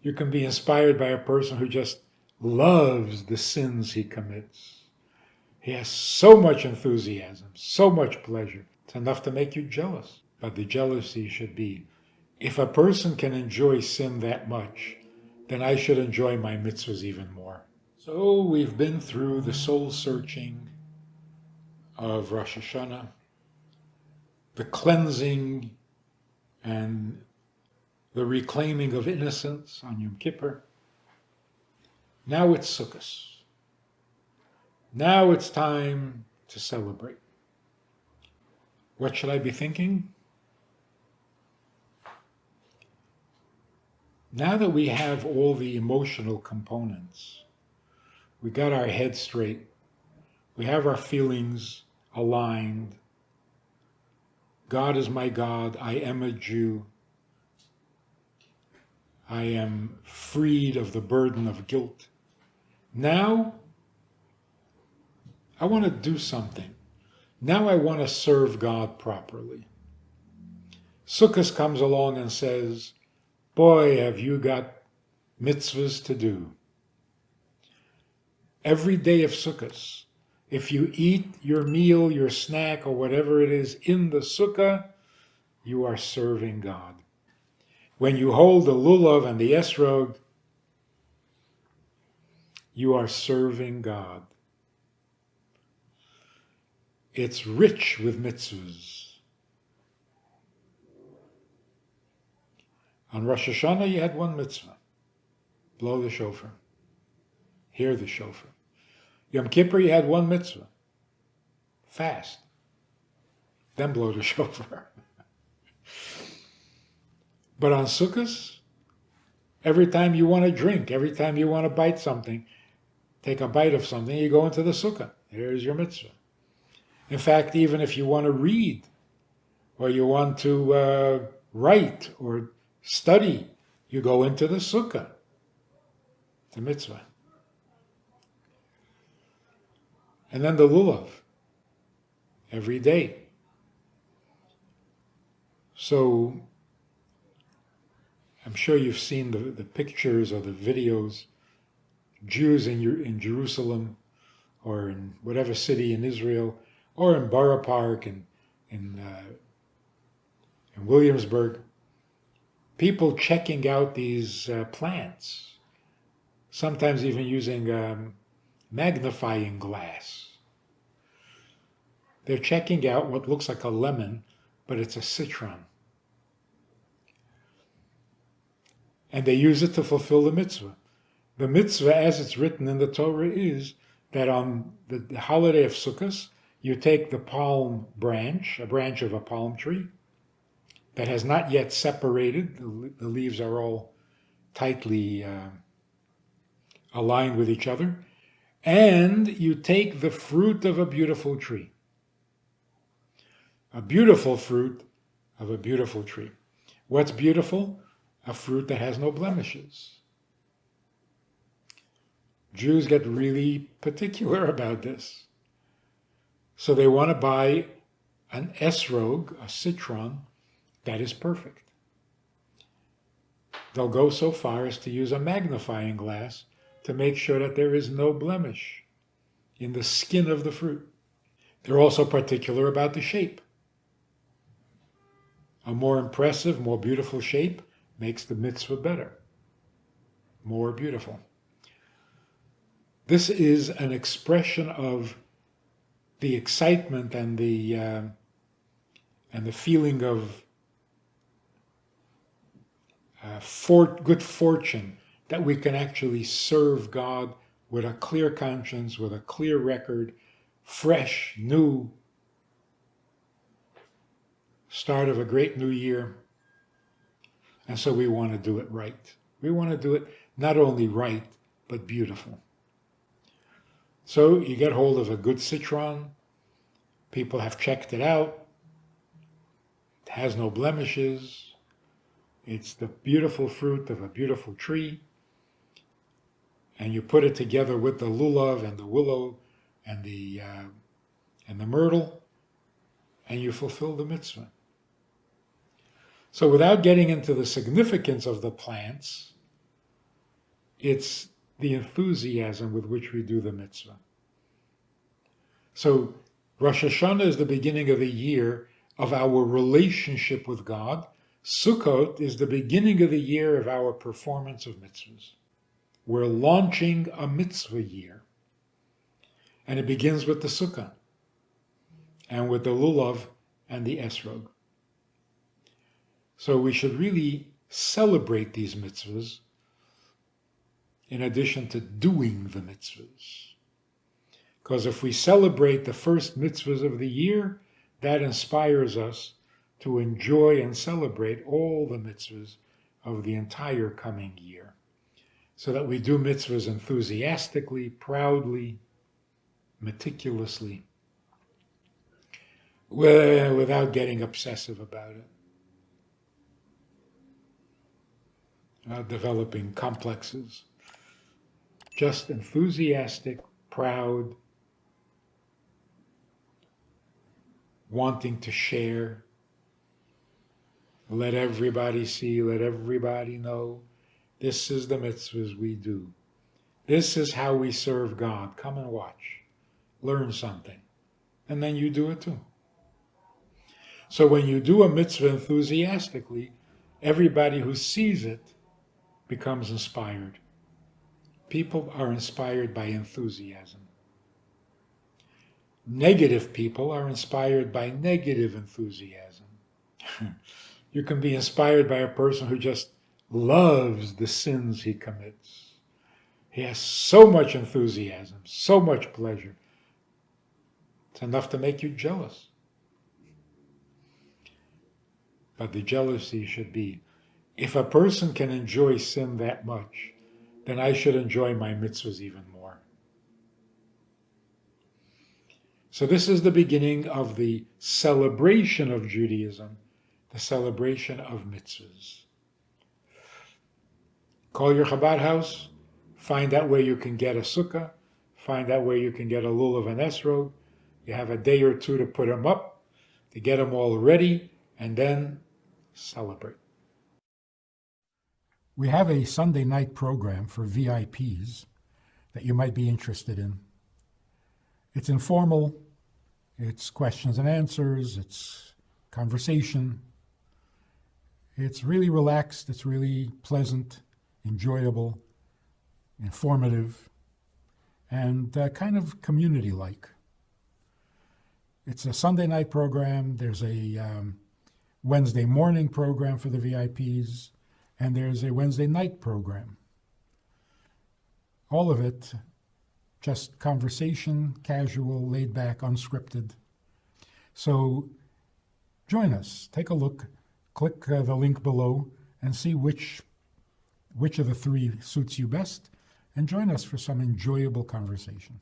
You can be inspired by a person who just loves the sins he commits. He has so much enthusiasm, so much pleasure. It's enough to make you jealous. But the jealousy should be, if a person can enjoy sin that much, then I should enjoy my mitzvahs even more. So we've been through the soul searching of Rosh Hashanah, the cleansing and the reclaiming of innocence on Yom Kippur. Now it's Sukkot. Now it's time to celebrate. What should I be thinking? Now that we have all the emotional components, we got our head straight, we have our feelings aligned, God is my God, I am a Jew, I am freed of the burden of guilt. Now, I want to do something. Now I want to serve God properly. Sukkot comes along and says, boy, have you got mitzvahs to do. Every day of Sukkot, if you eat your meal, your snack, or whatever it is in the Sukkah, you are serving God. When you hold the Lulav and the Etrog, you are serving God. It's rich with mitzvahs. On Rosh Hashanah, you had one mitzvah. Blow the shofar. Hear the shofar. Yom Kippur, you had one mitzvah. Fast. Then blow the shofar. But on Sukkot, every time you want to drink, every time you want to bite something, take a bite of something, you go into the Sukkah. There's your mitzvah. In fact, even if you want to read, or you want to write, or study, you go into the Sukkah. It's a mitzvah. And then the Lulav, every day. So, I'm sure you've seen the pictures or the videos, Jews in Jerusalem, or in whatever city in Israel, or in Borough Park, in Williamsburg, people checking out these plants, sometimes even using magnifying glass. They're checking out what looks like a lemon, but it's a citron. And they use it to fulfill the mitzvah. The mitzvah, as it's written in the Torah, is that on the holiday of Sukkot, you take the palm branch, a branch of a palm tree, that has not yet separated, the leaves are all tightly aligned with each other, and you take the fruit of a beautiful tree. A beautiful fruit of a beautiful tree. What's beautiful? A fruit that has no blemishes. Jews get really particular about this. So they want to buy an Etrog, a citron, that is perfect. They'll go so far as to use a magnifying glass to make sure that there is no blemish in the skin of the fruit. They're also particular about the shape. A more impressive, more beautiful shape makes the mitzvah better, more beautiful. This is an expression of the excitement and the feeling of good fortune that we can actually serve God with a clear conscience, with a clear record, fresh, new, start of a great new year. And so we want to do it right. We want to do it not only right, but beautiful. So you get hold of a good citron. People have checked it out. It has no blemishes. It's the beautiful fruit of a beautiful tree. And you put it together with the lulav and the willow and the myrtle, and you fulfill the mitzvah. So without getting into the significance of the plants, it's the enthusiasm with which we do the mitzvah. So Rosh Hashanah is the beginning of the year of our relationship with God. Sukkot is the beginning of the year of our performance of mitzvahs. We're launching a mitzvah year. And it begins with the Sukkah and with the Lulav and the Etrog. So we should really celebrate these mitzvahs in addition to doing the mitzvahs. Because if we celebrate the first mitzvahs of the year, that inspires us to enjoy and celebrate all the mitzvahs of the entire coming year. So that we do mitzvahs enthusiastically, proudly, meticulously, without getting obsessive about it, without developing complexes. Just enthusiastic, proud, wanting to share, let everybody see, let everybody know, this is the mitzvahs we do. This is how we serve God. Come and watch. Learn something. And then you do it too. So when you do a mitzvah enthusiastically, everybody who sees it becomes inspired. People are inspired by enthusiasm. Negative people are inspired by negative enthusiasm. You can be inspired by a person who just loves the sins he commits. He has so much enthusiasm, so much pleasure. It's enough to make you jealous. But the jealousy should be, if a person can enjoy sin that much, then I should enjoy my mitzvahs even more. So this is the beginning of the celebration of Judaism, the celebration of mitzvahs. Call your Chabad house, find out where you can get a Sukkah, find out where you can get a Lulav and Etrog. You have a day or two to put them up, to get them all ready, and then celebrate. We have a Sunday night program for VIPs that you might be interested in. It's informal, it's questions and answers, it's conversation. It's really relaxed, it's really pleasant, enjoyable, informative, and kind of community-like. It's a Sunday night program, there's a Wednesday morning program for the VIPs, and there's a Wednesday night program. All of it just conversation, casual, laid back, unscripted. So join us, take a look, click the link below and see which of the three suits you best, and join us for some enjoyable conversation.